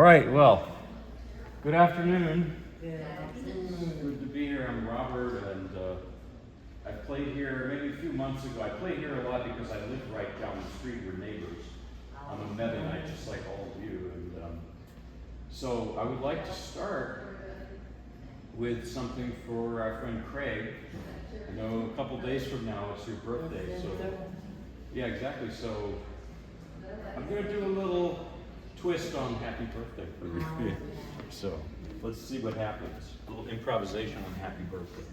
All right, well, good afternoon. Good to be here. I'm Robert, and I played here maybe a few months ago. I played here a lot because I live right down the street. We're neighbors. I'm a Mennonite, just like all of you. And so I would like to start with something for our friend Craig. I know a couple days from now it's your birthday, so yeah, exactly. So I'm going to do a little twist on happy birthday for you. So let's see what happens. A little improvisation on happy birthday.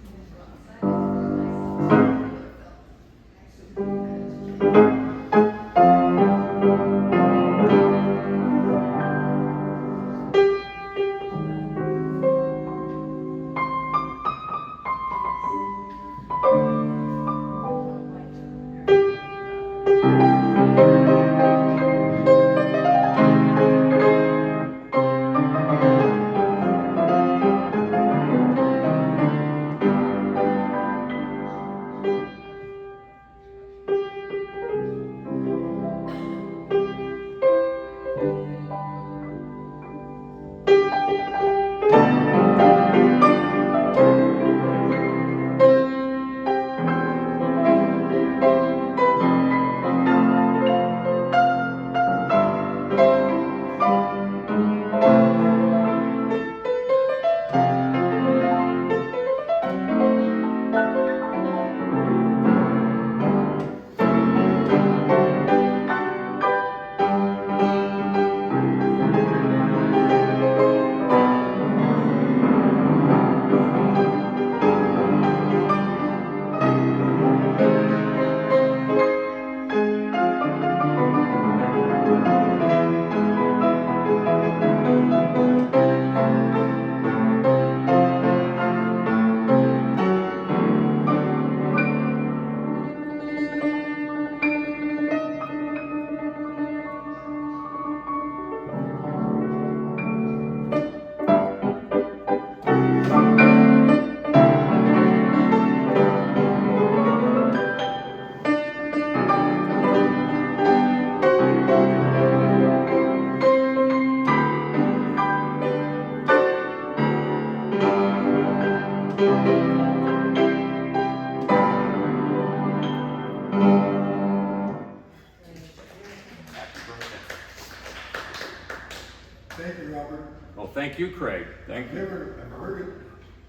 Thank you, Robert. Well, thank you, Craig. Thank you. I've heard it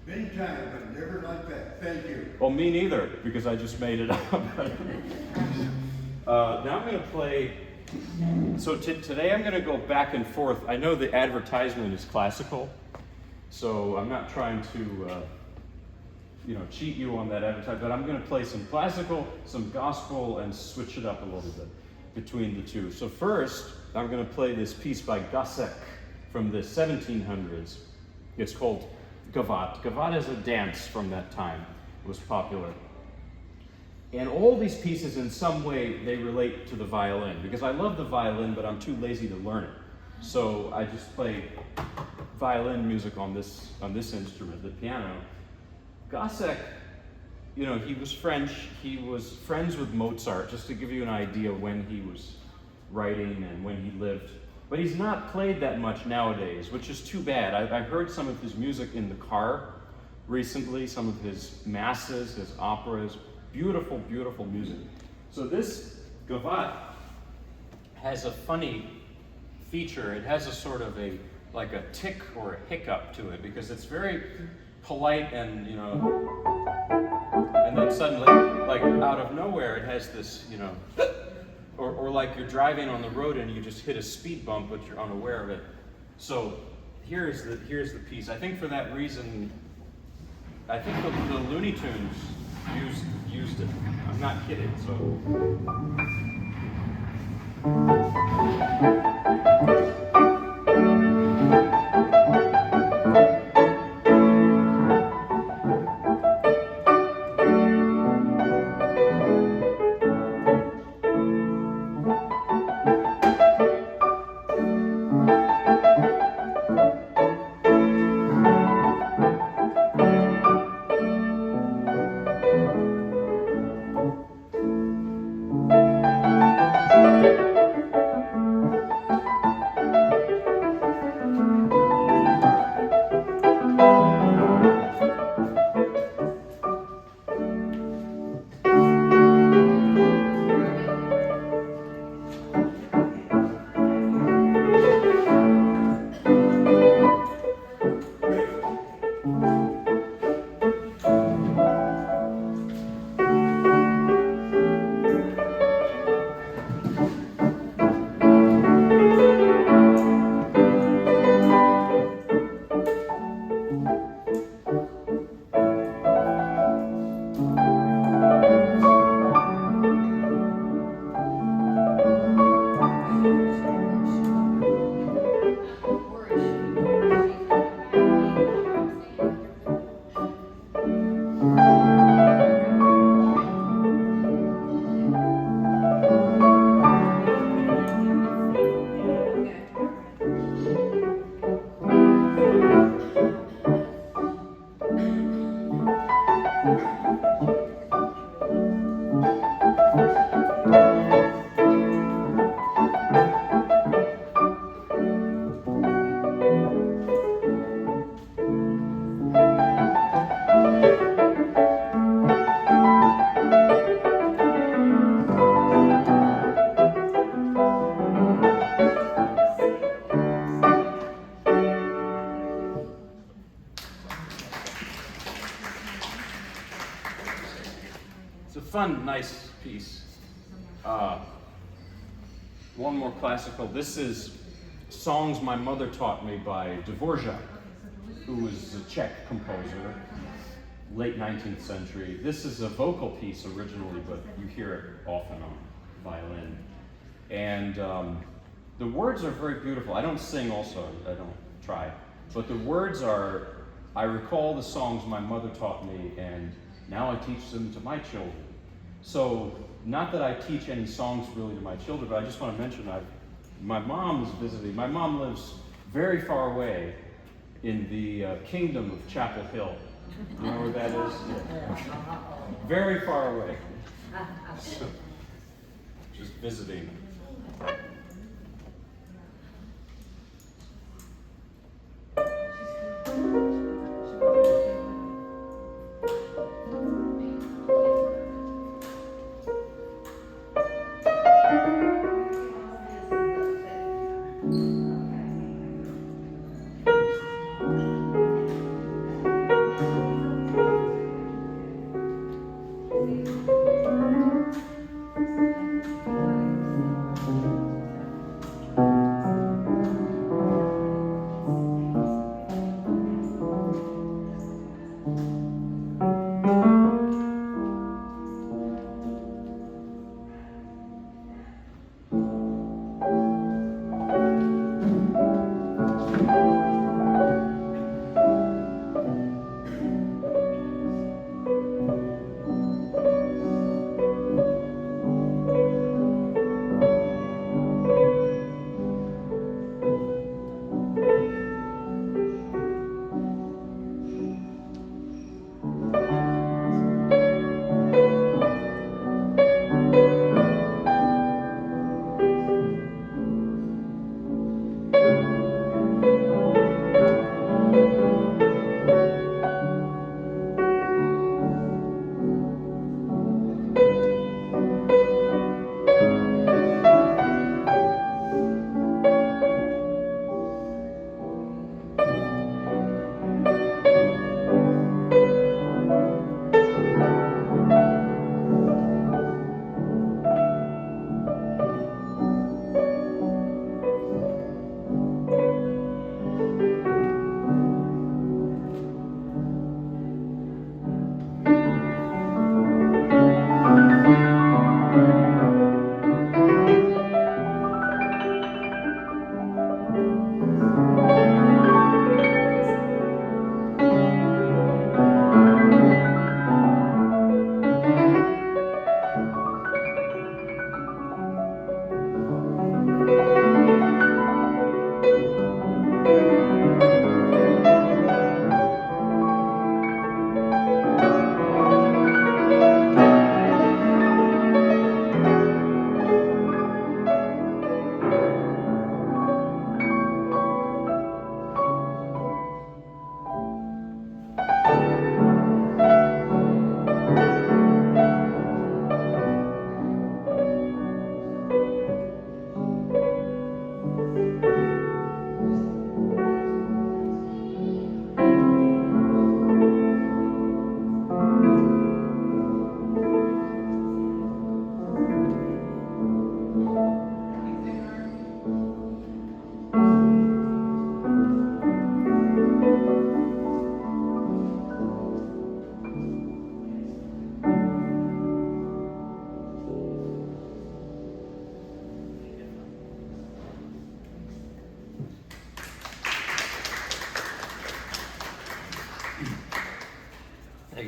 many times, but never like that. Thank you. Well, me neither, because I just made it up. Now I'm going to play. So today I'm going to go back and forth. I know the advertisement is classical, so I'm not trying to cheat you on that advertisement, but I'm going to play some classical, some gospel, and switch it up a little bit between the two. So first, I'm going to play this piece by Gossec from the 1700s. It's called Gavat. Gavat is a dance from that time. It was popular. And all these pieces, in some way, they relate to the violin, because I love the violin, but I'm too lazy to learn it. So I just play violin music on this instrument, the piano. Gossec, he was French. He was friends with Mozart, just to give you an idea when he was writing and when he lived. But he's not played that much nowadays, which is too bad. I heard some of his music in the car recently, some of his masses, his operas. Beautiful, beautiful music. So this Gavat has a funny feature. It has a sort of like a tick or a hiccup to it, because it's very polite and, and then suddenly, like out of nowhere, it has this, or like you're driving on the road and you just hit a speed bump, but you're unaware of it. So here's the piece. I think for that reason, I think the Looney Tunes used it. I'm not kidding. fun, nice piece. One more classical. This is Songs My Mother Taught Me by Dvorak, who was a Czech composer, late 19th century. This is a vocal piece originally, but you hear it often on violin. And the words are very beautiful. I don't sing also, I don't try. But the words are, I recall the songs my mother taught me, and now I teach them to my children. So, not that I teach any songs really to my children, but I just want to mention my mom is visiting. My mom lives very far away in the kingdom of Chapel Hill. You know where that is? Yeah. Very far away. So, just visiting.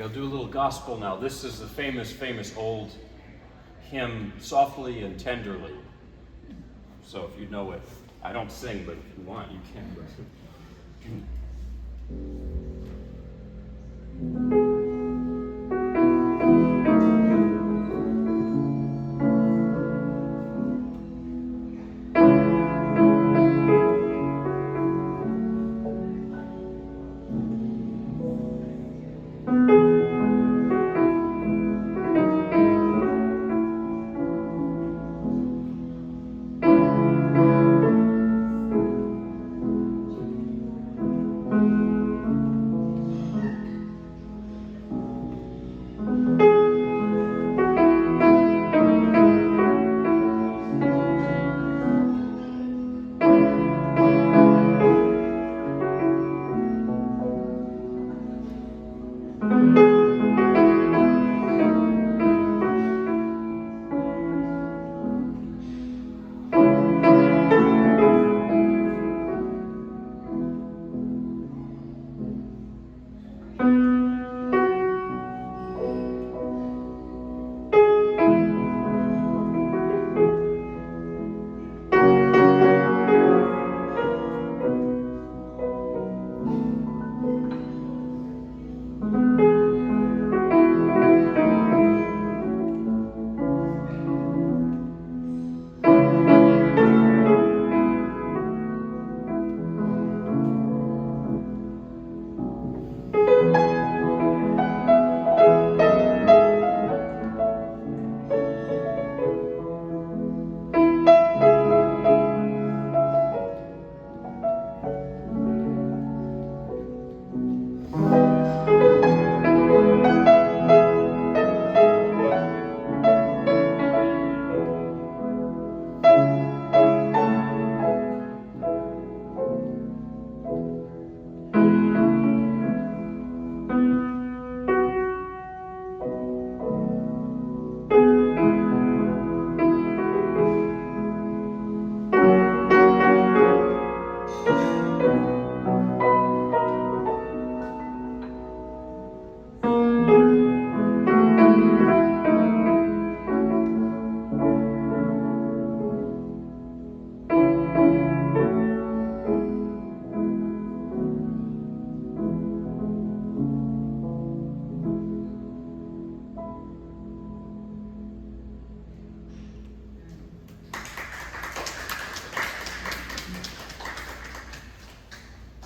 I'll do a little gospel now. This is the famous old hymn, Softly and Tenderly. So if you know it, I don't sing, but if you want, you can.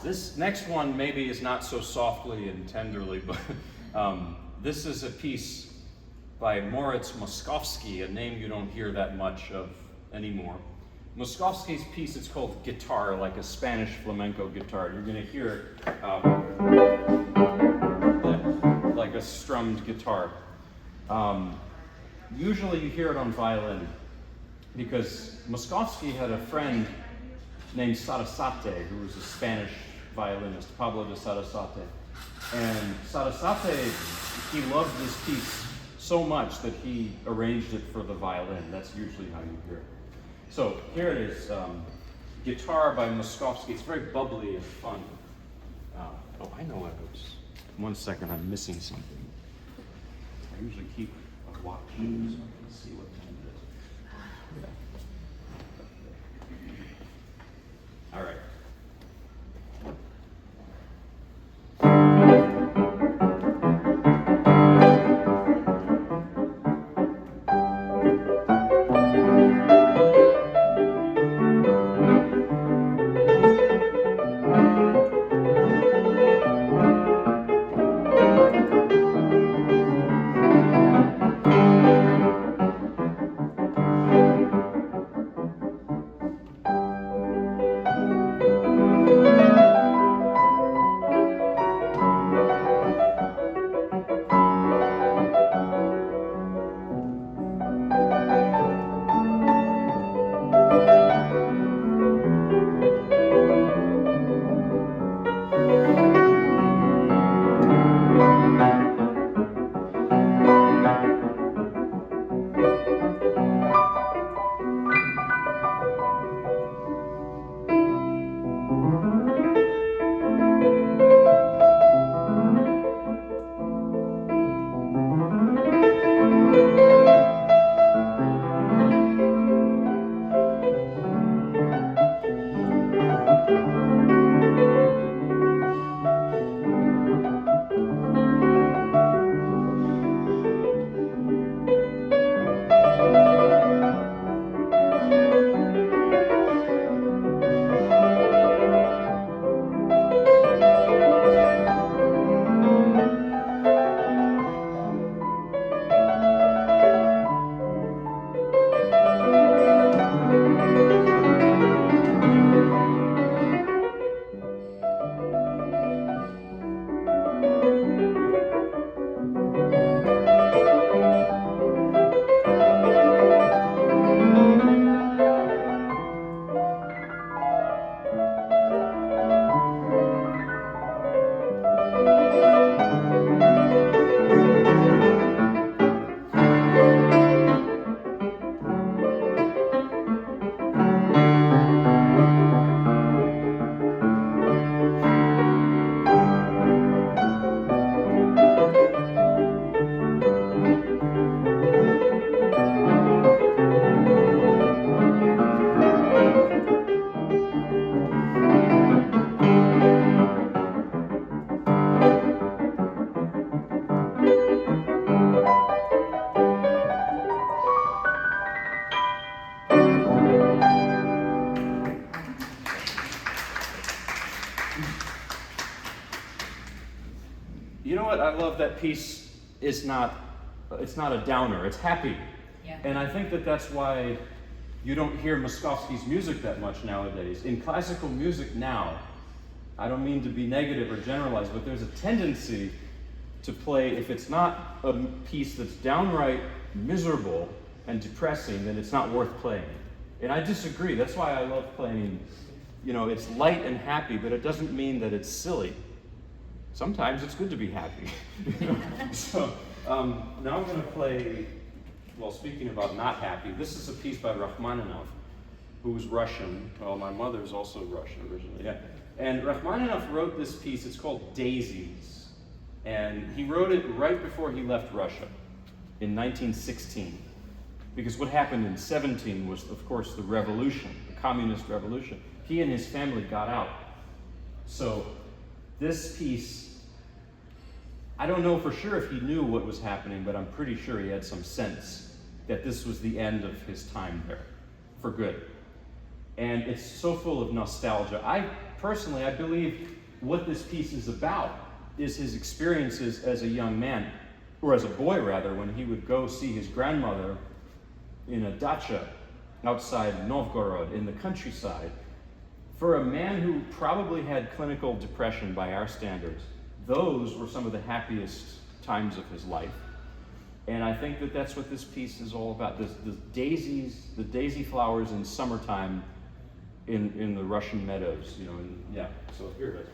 This next one maybe is not so softly and tenderly, but this is a piece by Moritz Moskowski, a name you don't hear that much of anymore. Moskowski's piece, it's called Guitar, like a Spanish flamenco guitar. You're going to hear it like a strummed guitar. Usually you hear it on violin, because Moskowski had a friend named Sarasate, who was a Spanish violinist, Pablo de Sarasate. And Sarasate, he loved this piece so much that he arranged it for the violin. That's usually how you hear it. So here it is, Guitar by Moskowski. It's very bubbly and fun. Oh, I know what it was. 1 second, I'm missing something. I usually keep a watch so I can see what time it is. All right. You know what? I love that piece is not, it's not a downer, it's happy. Yeah. And I think that that's why you don't hear Moskowski's music that much nowadays. In classical music now, I don't mean to be negative or generalize, but there's a tendency to play, if it's not a piece that's downright miserable and depressing, then it's not worth playing. And I disagree. That's why I love playing, you know, it's light and happy, but it doesn't mean that it's silly. Sometimes it's good to be happy. You know? So now I'm going to play, well, speaking about not happy, this is a piece by Rachmaninoff, who's Russian. Well, my mother's also Russian originally, yeah. And Rachmaninoff wrote this piece, it's called Daisies. And he wrote it right before he left Russia in 1916. Because what happened in 17 was, of course, the revolution, the communist revolution. He and his family got out. So this piece, I don't know for sure if he knew what was happening, but I'm pretty sure he had some sense that this was the end of his time there, for good. And it's so full of nostalgia. I believe what this piece is about is his experiences as a young man, or as a boy rather, when he would go see his grandmother in a dacha outside Novgorod in the countryside. For a man who probably had clinical depression by our standards, those were some of the happiest times of his life. And I think that that's what this piece is all about. The daisies, the daisy flowers in summertime in the Russian meadows, you know, and yeah, so here it is.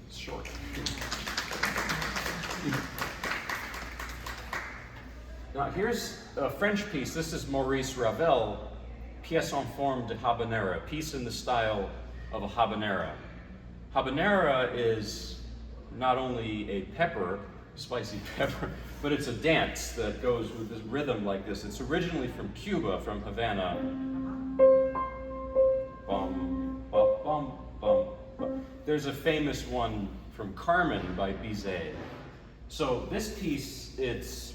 It's short. Now here's a French piece. This is Maurice Ravel, Pièce en forme de habanera, piece in the style of a habanera. Habanera is not only a pepper, spicy pepper, but it's a dance that goes with this rhythm like this. It's originally from Cuba, from Havana. Bum, bum, bum, bum, bum. There's a famous one from Carmen by Bizet. So this piece,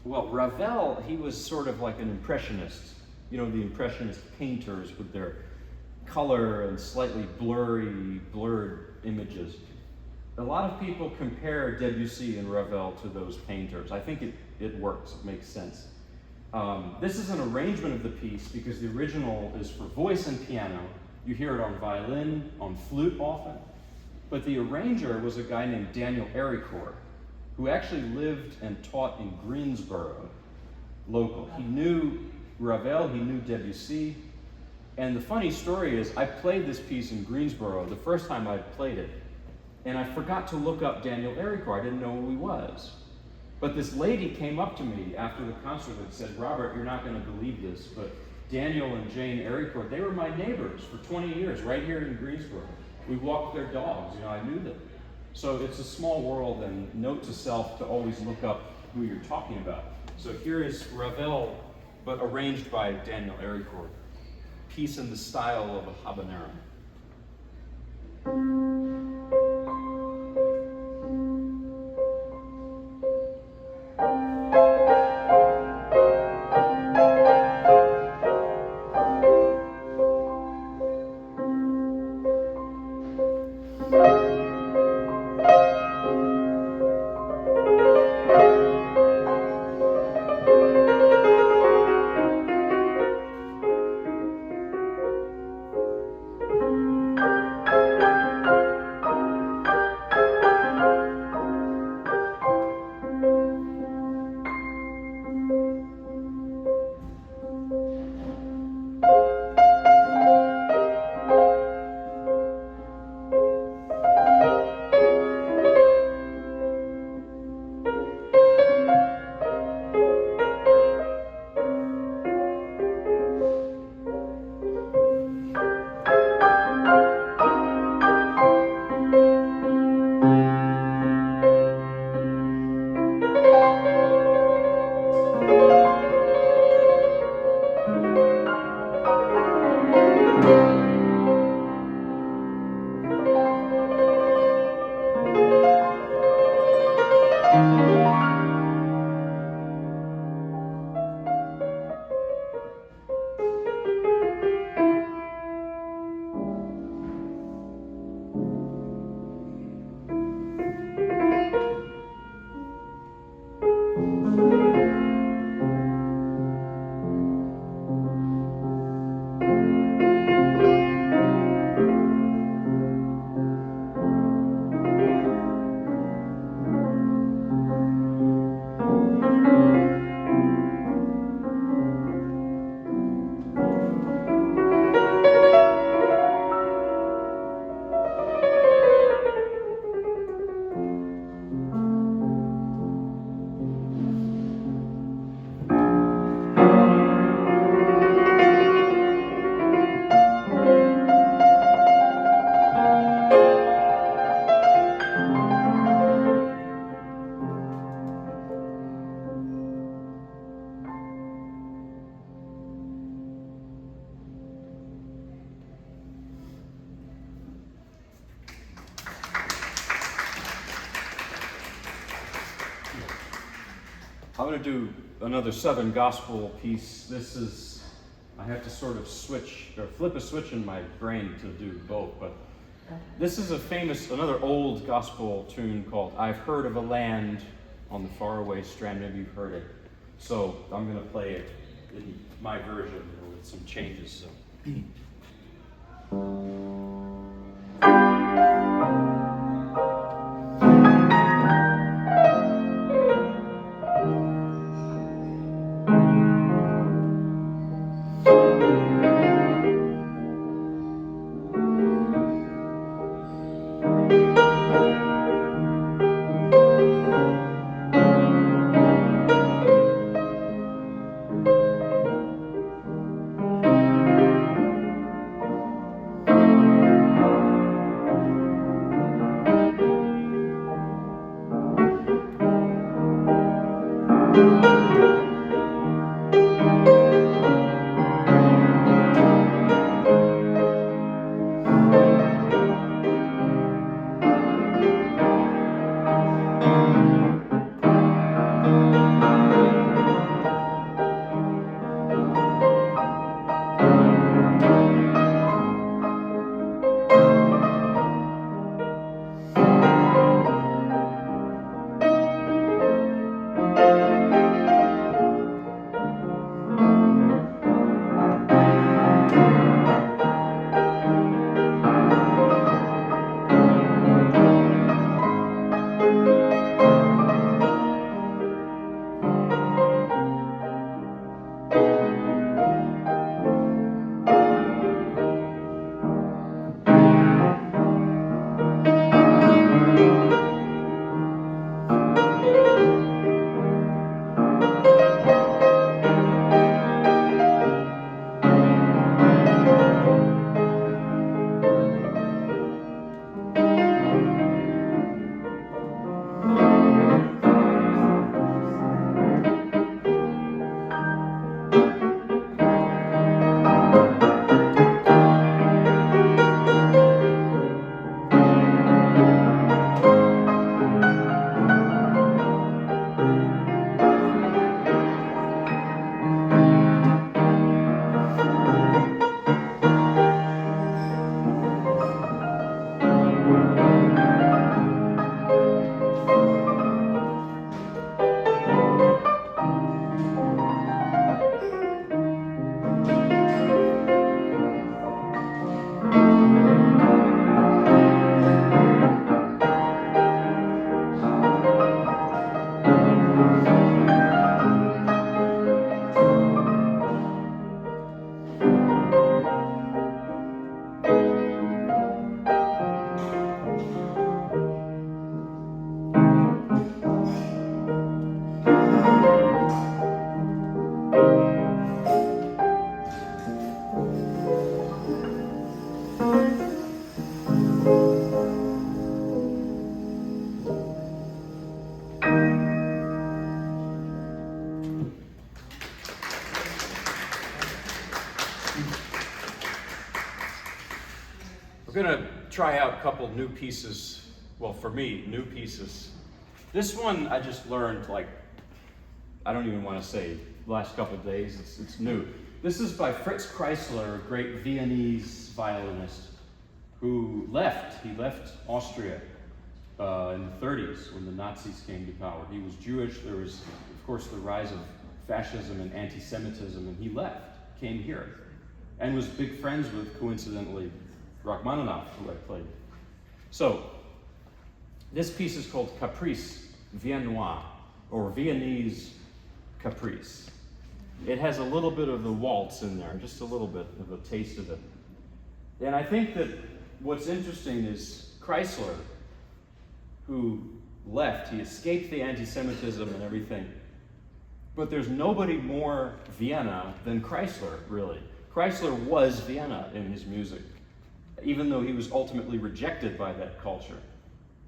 well, Ravel, he was sort of like an impressionist. You know, the impressionist painters with their color and slightly blurred images. A lot of people compare Debussy and Ravel to those painters. I think it works, it makes sense. This is an arrangement of the piece because the original is for voice and piano. You hear it on violin, on flute often. But the arranger was a guy named Daniel Ericourt, who actually lived and taught in Greensboro, local. He knew Ravel, he knew Debussy. And the funny story is, I played this piece in Greensboro the first time I played it, and I forgot to look up Daniel Ericourt. I didn't know who he was. But this lady came up to me after the concert and said, "Robert, you're not going to believe this, but Daniel and Jane Ericourt, they were my neighbors for 20 years right here in Greensboro. We walked their dogs, you know, I knew them." So it's a small world, and note to self to always look up who you're talking about. So here is Ravel, but arranged by Daniel Ericourt. Piece in the style of a habanera. I'm going to do another Southern gospel piece. This is, I have to sort of switch, or flip a switch in my brain to do both, but this is a famous, another old gospel tune called I've Heard of a Land on the Faraway Strand. Maybe you've heard it. So I'm going to play it in my version with some changes. So. We're going to try out a couple new pieces. Well, for me, new pieces. This one I just learned, like, I don't even want to say the last couple of days. It's new. This is by Fritz Kreisler, a great Viennese violinist who left. He left Austria in the 30s when the Nazis came to power. He was Jewish. There was, of course, the rise of fascism and anti-Semitism, and he left, came here, and was big friends with, coincidentally, Rachmaninoff, who I played. So, this piece is called Caprice Viennois, or Viennese Caprice. It has a little bit of the waltz in there, just a little bit of a taste of it. And I think that what's interesting is Kreisler, who left, he escaped the anti-Semitism and everything, but there's nobody more Vienna than Kreisler, really. Kreisler was Vienna in his music, even though he was ultimately rejected by that culture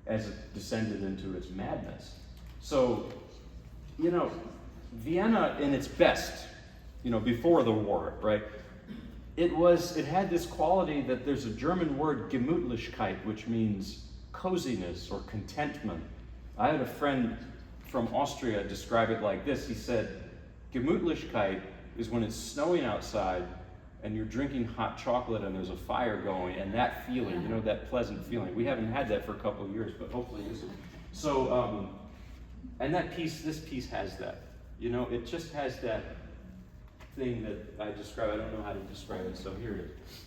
as it descended into its madness. So, you know, Vienna in its best, you know, before the war, right? It had this quality that there's a German word, Gemütlichkeit, which means coziness or contentment. I had a friend from Austria describe it like this. He said, Gemütlichkeit is when it's snowing outside and you're drinking hot chocolate and there's a fire going, and that feeling, you know, that pleasant feeling. We haven't had that for a couple of years, but hopefully this is. So, and this piece has that. You know, it just has that thing that I describe. I don't know how to describe it, so here it is.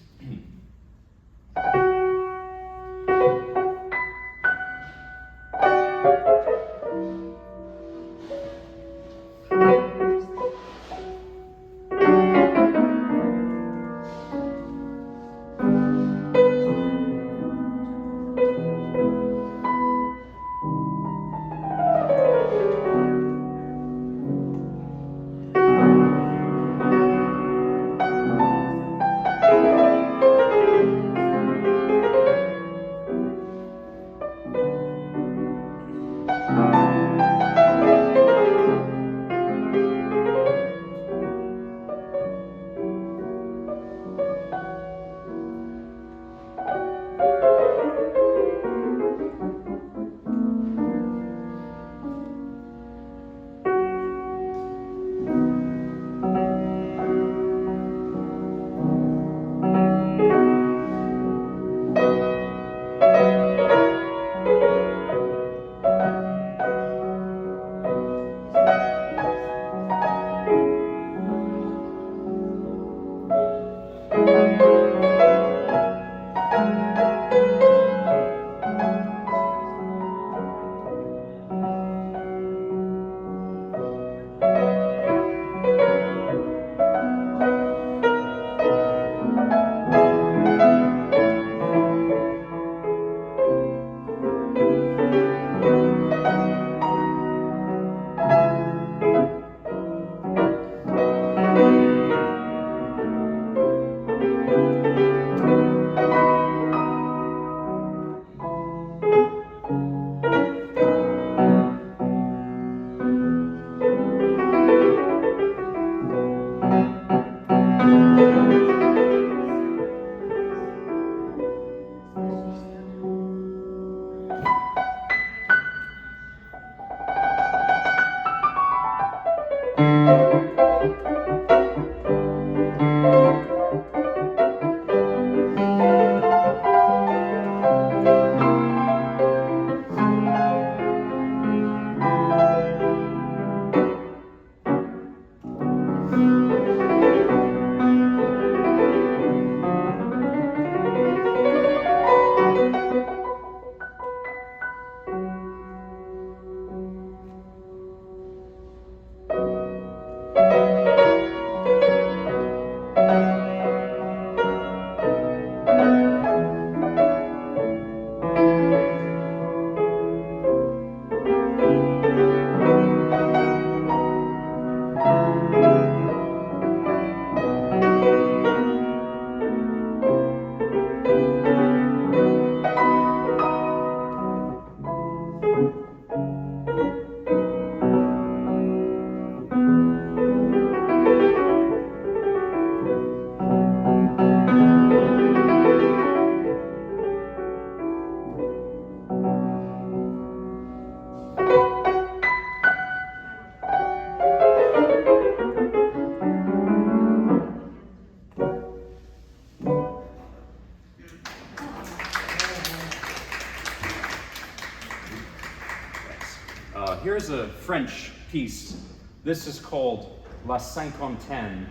Here's a French piece. This is called La Cinquantaine.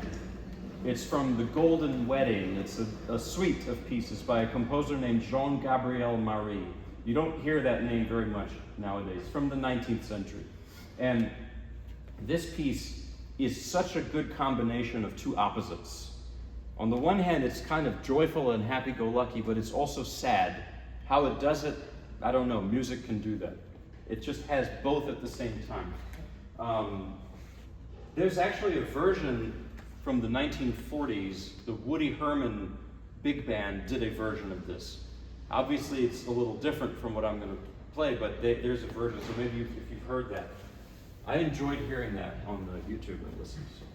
It's from The Golden Wedding. It's a suite of pieces by a composer named Jean-Gabriel Marie. You don't hear that name very much nowadays, from the 19th century. And this piece is such a good combination of two opposites. On the one hand, it's kind of joyful and happy-go-lucky, but it's also sad. How it does it, I don't know. Music can do that. It just has both at the same time. There's actually a version from the 1940s. The Woody Herman Big Band did a version of this. Obviously, it's a little different from what I'm going to play, but there's a version, so maybe if you've heard that. I enjoyed hearing that on the YouTube and listening. So.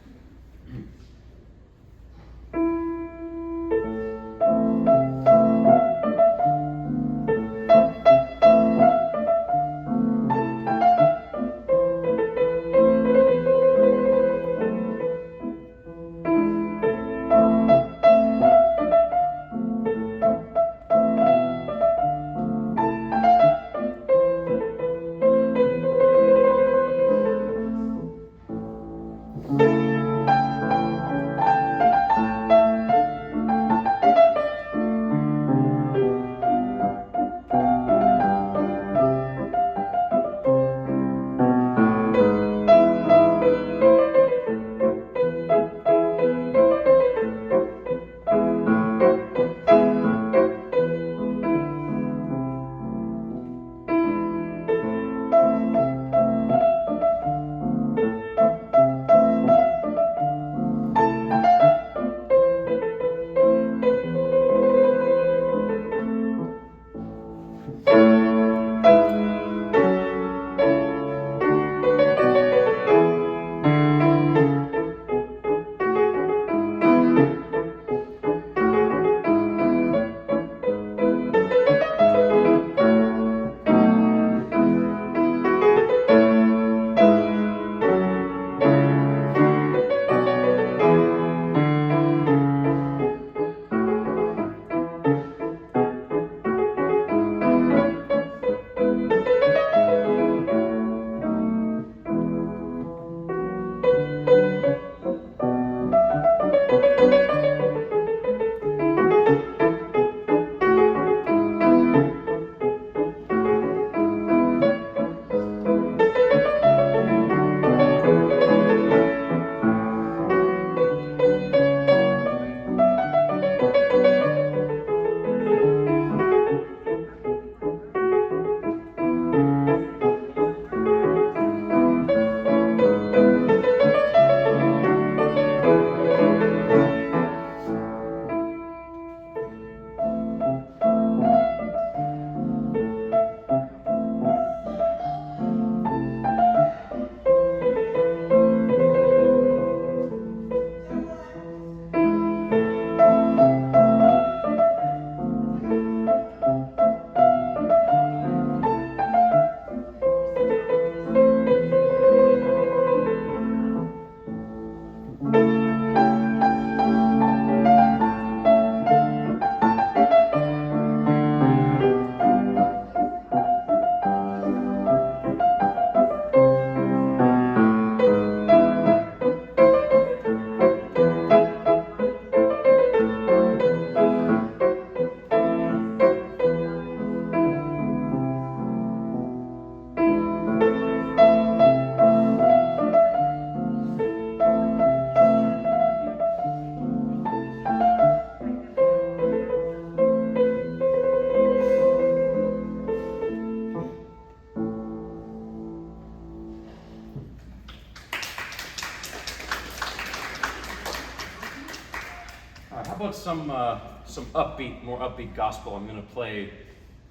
about some upbeat, more upbeat gospel? I'm going to play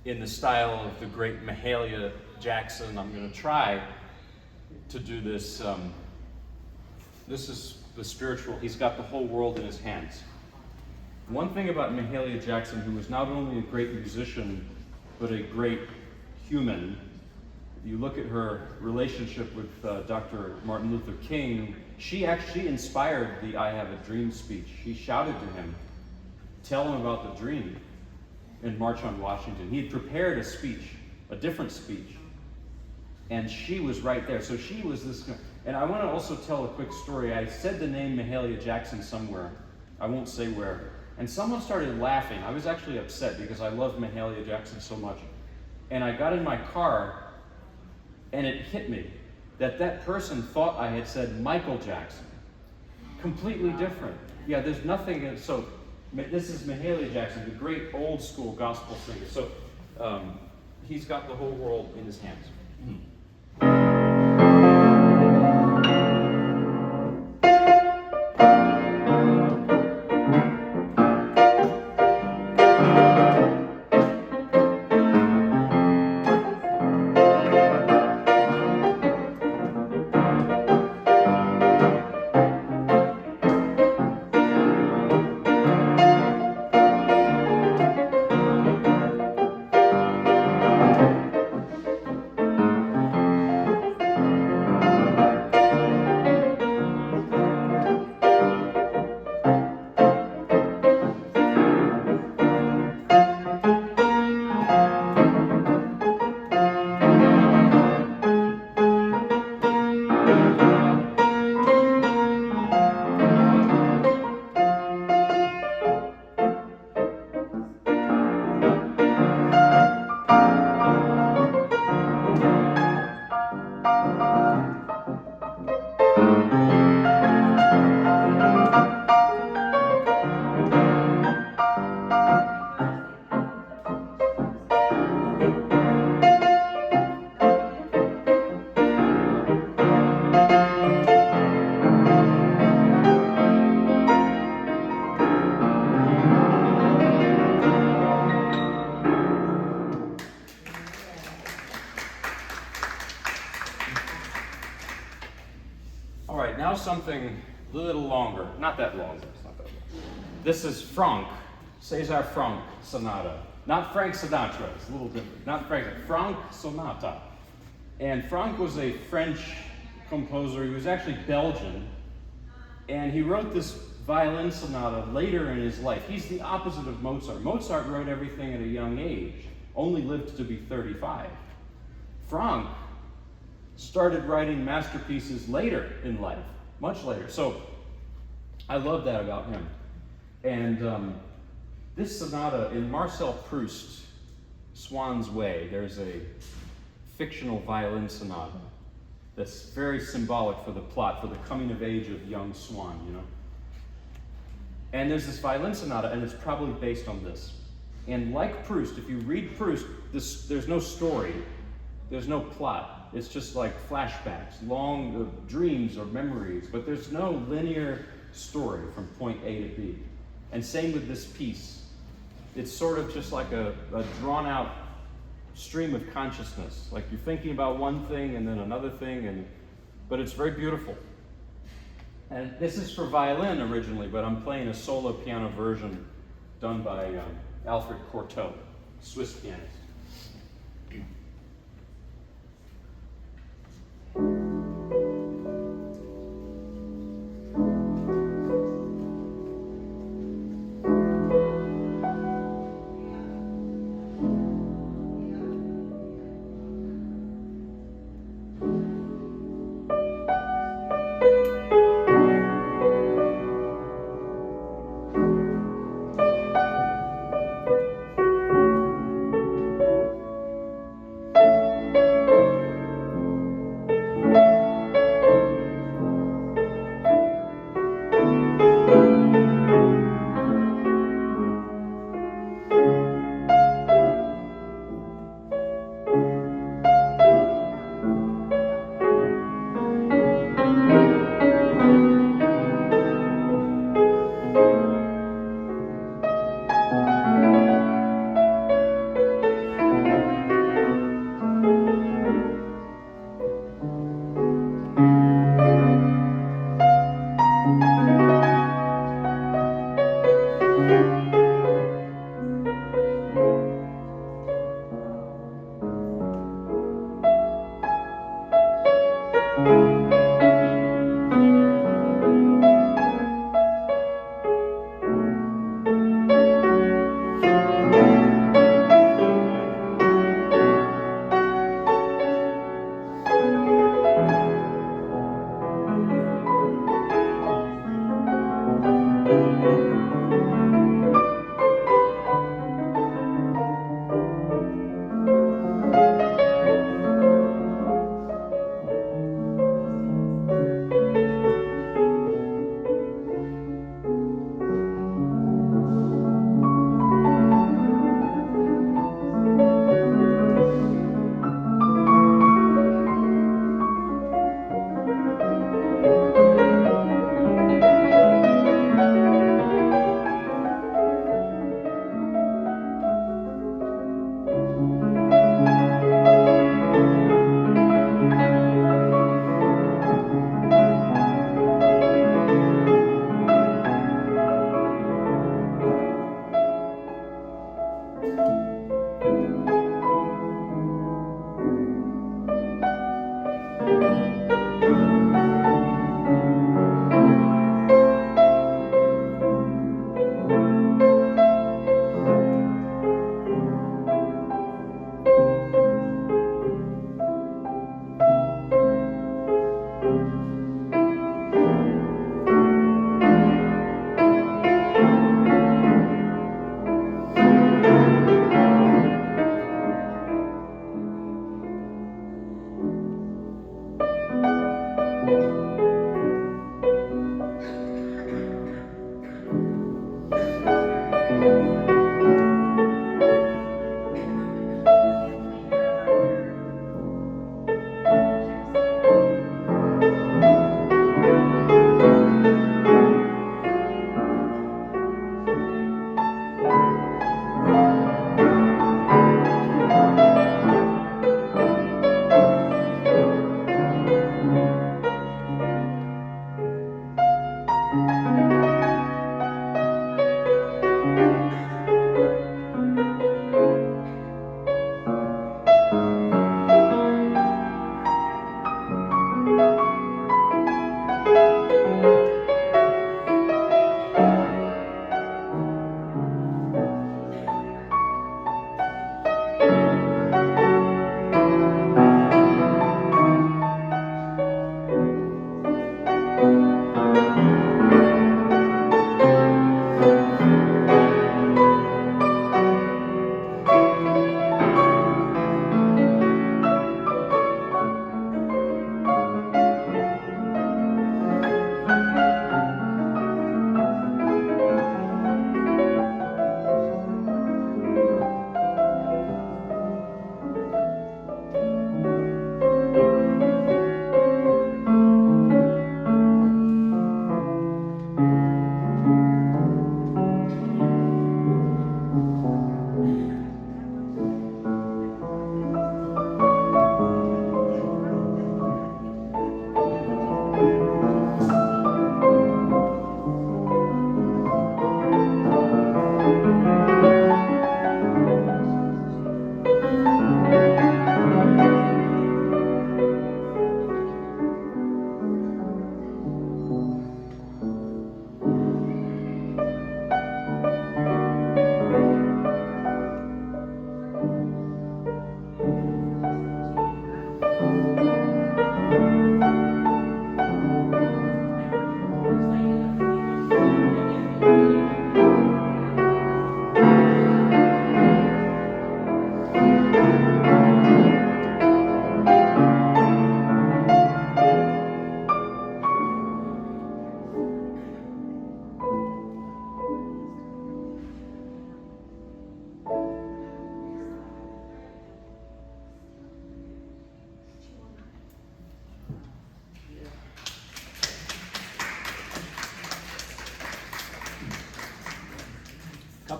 in the style of the great Mahalia Jackson. I'm going to try to do this. This is the spiritual. He's got the whole world in his hands. One thing about Mahalia Jackson, who was not only a great musician, but a great human. You look at her relationship with Dr. Martin Luther King, she actually inspired the I Have a Dream speech. She shouted to him, tell him about the dream, in March on Washington. He had prepared a speech, a different speech, and she was right there. So she was this, and I want to also tell a quick story. I said the name Mahalia Jackson somewhere, I won't say where, and someone started laughing. I was actually upset because I love Mahalia Jackson so much. And I got in my car, and it hit me that that person thought I had said Michael Jackson. Completely different. Yeah, there's nothing, so this is Mahalia Jackson, the great old school gospel singer. So he's got the whole world in his hands. All right, now something a little longer. Not that long. It's not that long. This is Franck, César Franck Sonata. Not Frank Sinatra. It's a little different. Not Frank. Franck Sonata. And Franck was a French composer. He was actually Belgian. And he wrote this violin sonata later in his life. He's the opposite of Mozart. Mozart wrote everything at a young age, only lived to be 35. Franck started writing masterpieces later in life, much later. So I love that about him. And this sonata in Marcel Proust's Swann's Way, there's a fictional violin sonata that's very symbolic for the plot, for the coming of age of young Swann, you know. And there's this violin sonata, and it's probably based on this. And like Proust, if you read Proust, there's no story, there's no plot. It's just like flashbacks, long dreams or memories, but there's no linear story from point A to B. And same with this piece. It's sort of just like a drawn out stream of consciousness. Like you're thinking about one thing and then another thing, but it's very beautiful. And this is for violin originally, but I'm playing a solo piano version done by Alfred Cortot, Swiss pianist.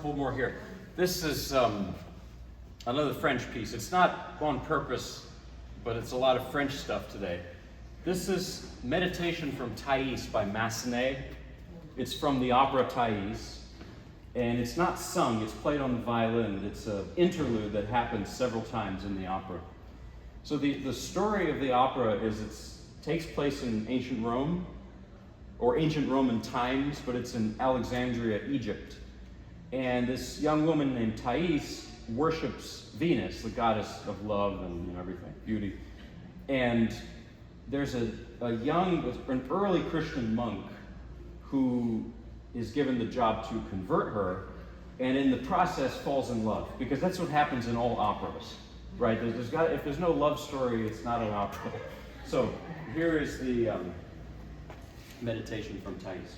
couple more here. This is another French piece. It's not on purpose, but it's a lot of French stuff today. This is Meditation from Thais by Massenet. It's from the opera Thais, and it's not sung, it's played on the violin. It's an interlude that happens several times in the opera. So the story of the opera is it takes place in ancient Rome, or ancient Roman times, but it's in Alexandria, Egypt. And this young woman named Thais worships Venus, the goddess of love and everything, beauty. And there's an early Christian monk who is given the job to convert her, and in the process falls in love, because that's what happens in all operas, right? If there's no love story, it's not an opera. So here is the Meditation from Thais.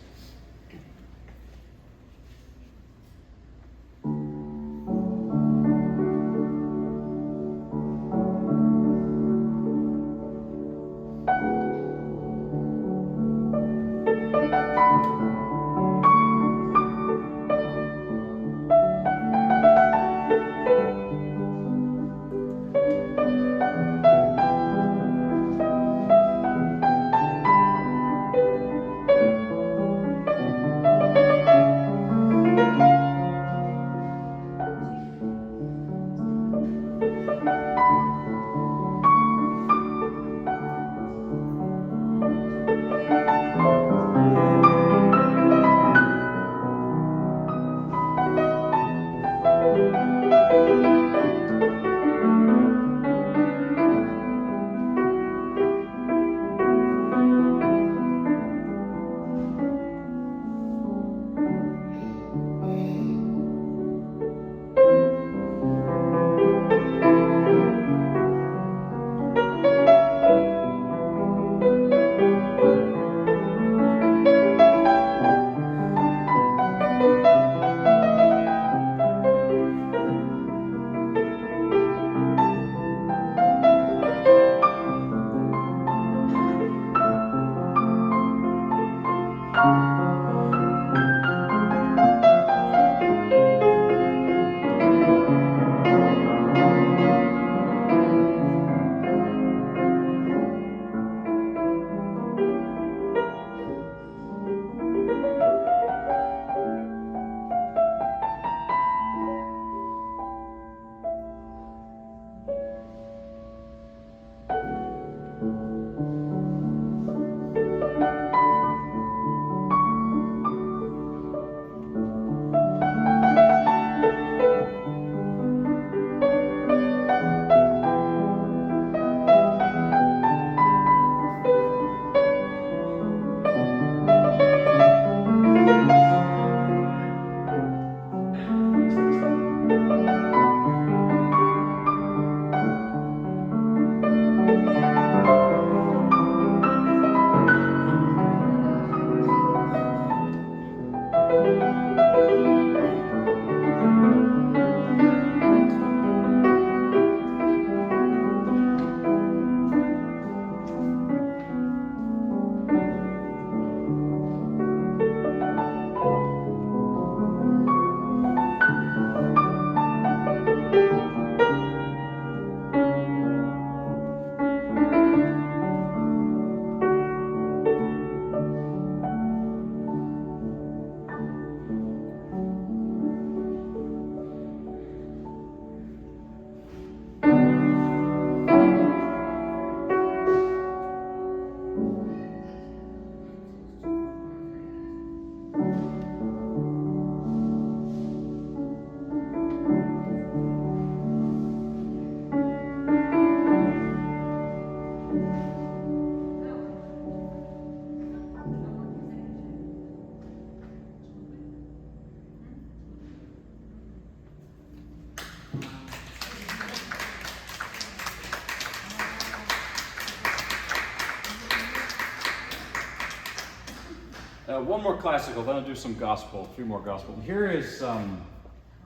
One more classical, then I'll do some gospel, a few more gospel. Here is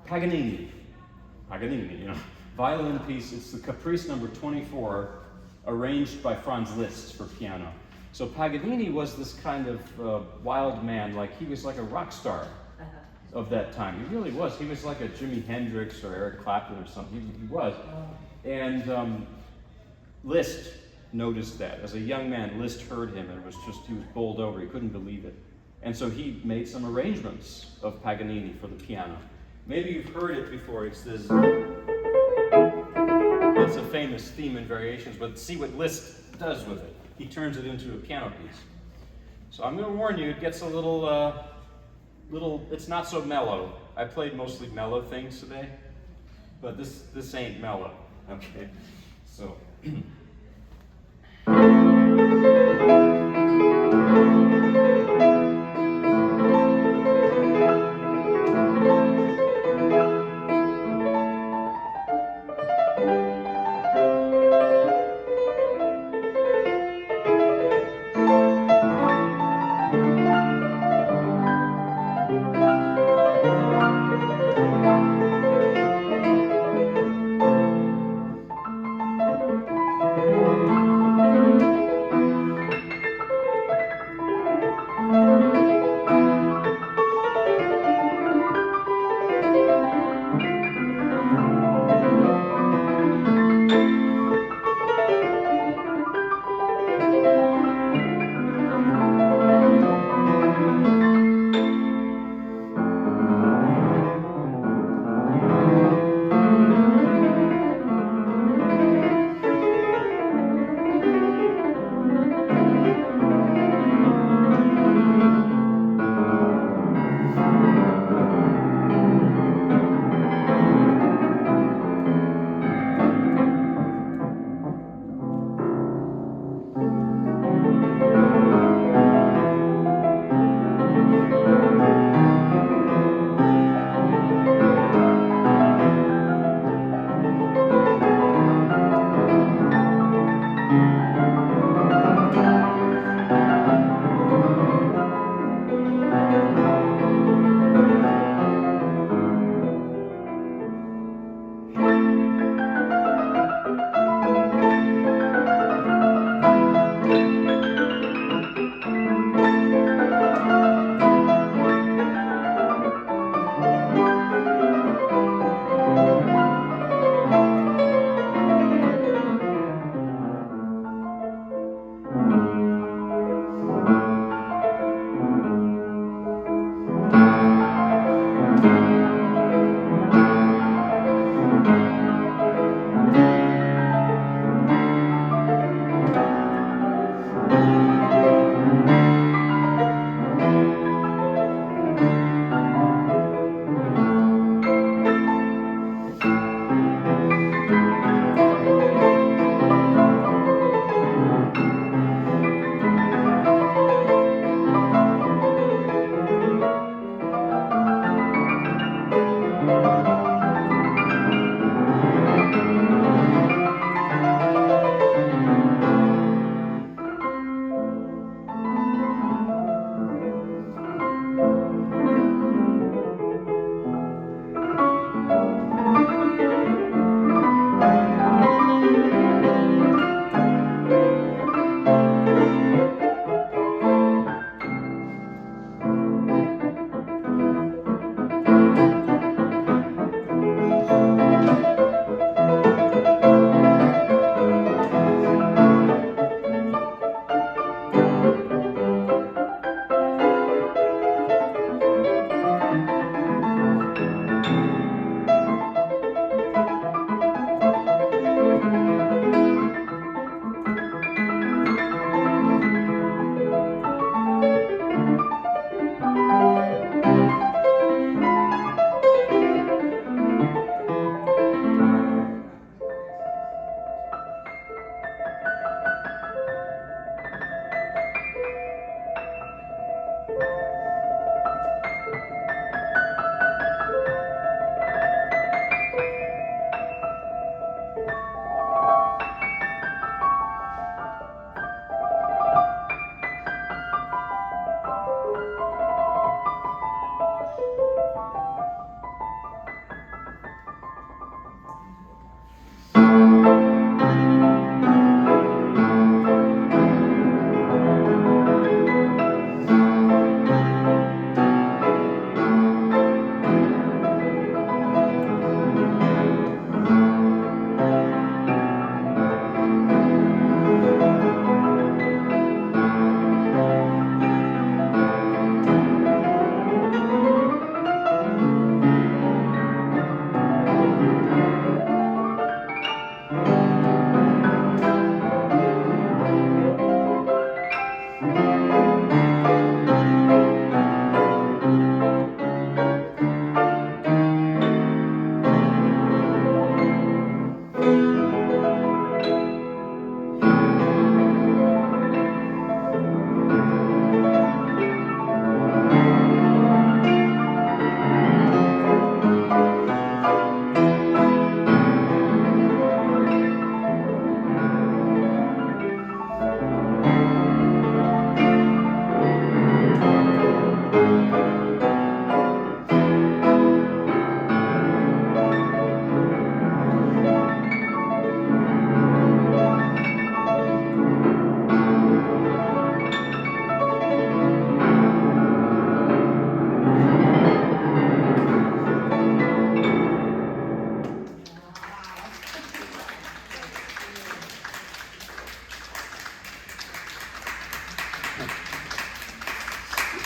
Paganini, violin piece. It's the Caprice number 24, arranged by Franz Liszt for piano. So Paganini was this kind of wild man, he was like a rock star. of that time. He really was. He was like a Jimi Hendrix or Eric Clapton or something. He was. And Liszt noticed that. As a young man, Liszt heard him and he was bowled over. He couldn't believe it. And so he made some arrangements of Paganini for the piano. Maybe you've heard it before. It's this. It's a famous theme in variations, but see what Liszt does with it. He turns it into a piano piece. So I'm going to warn you, it gets a little, it's not so mellow. I played mostly mellow things today, but this ain't mellow, okay? So.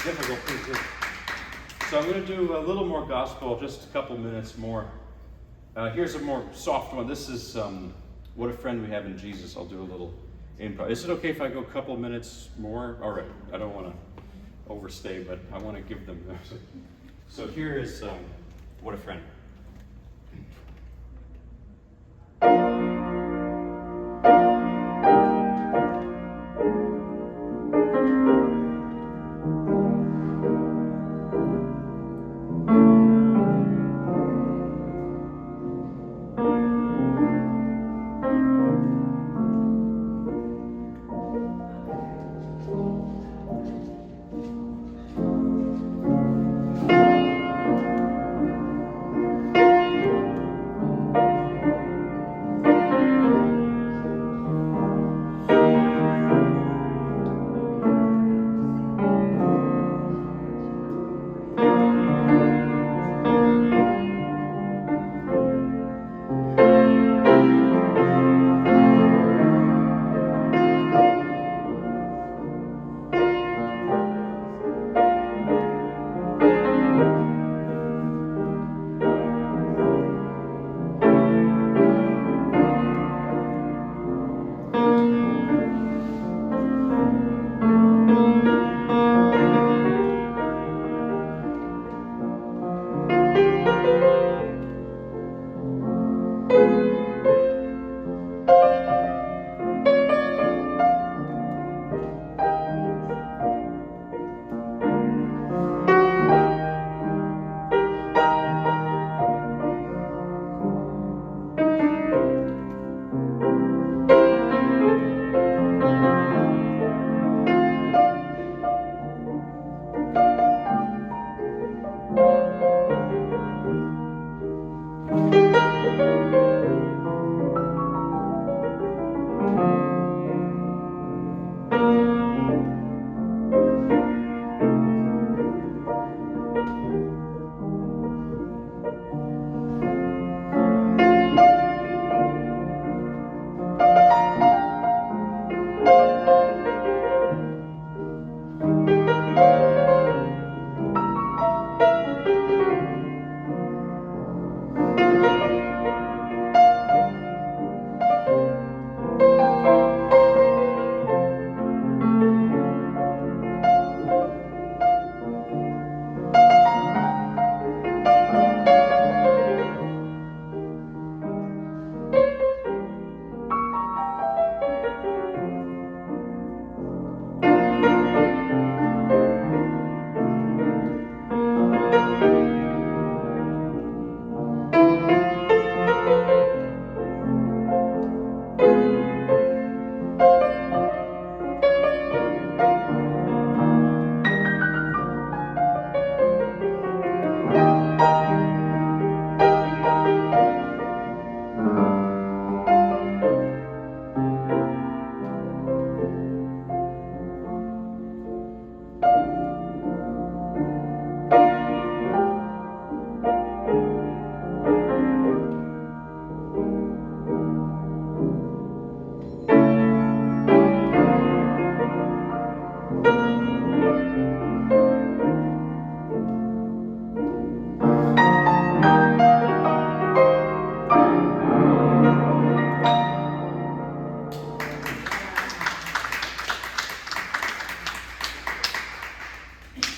difficult thing to. So I'm going to do a little more gospel, just a couple minutes more. Here's a more soft one. This is What a Friend We Have in Jesus. I'll do a little improv. Is it okay if I go a couple minutes more? All right. I don't want to overstay, but I want to give them. So here is What a Friend.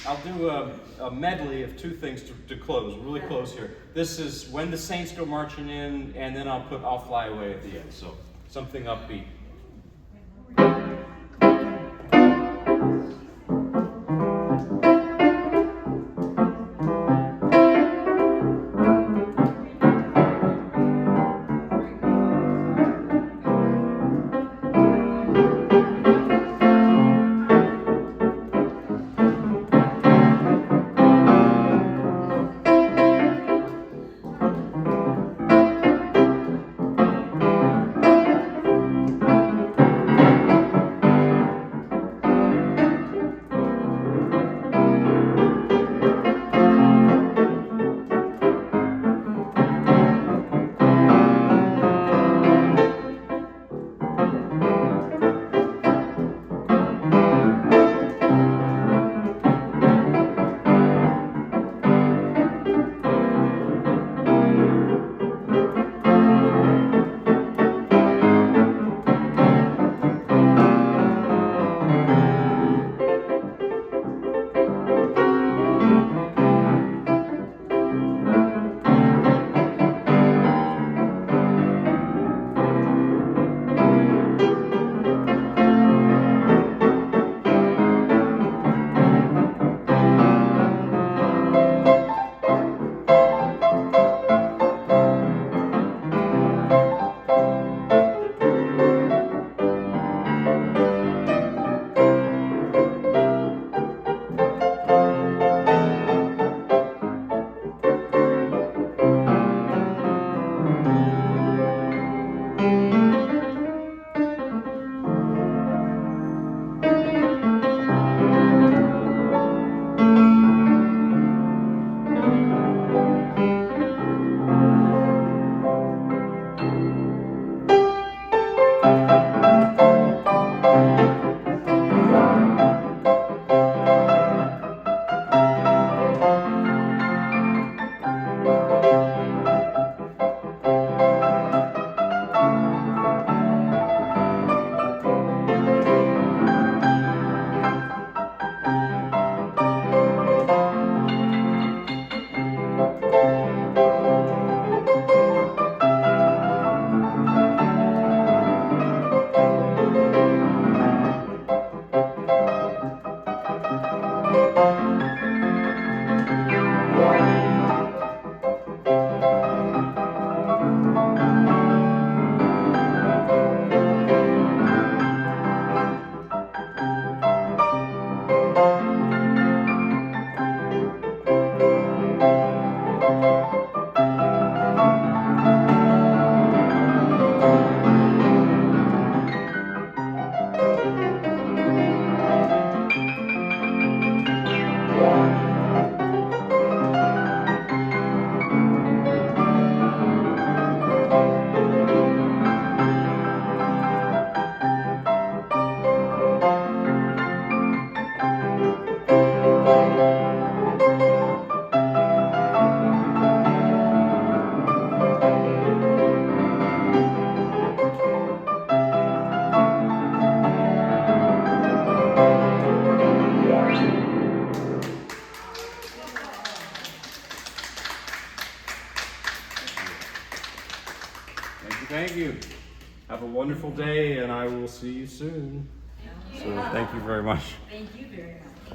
I'll do a medley of two things to close, really close here. This is When the Saints Go Marching In, and then I'll put I'll Fly Away at the end. So something upbeat. Thank you. Have a wonderful day, and I will see you soon. So thank you very much. Thank you very much.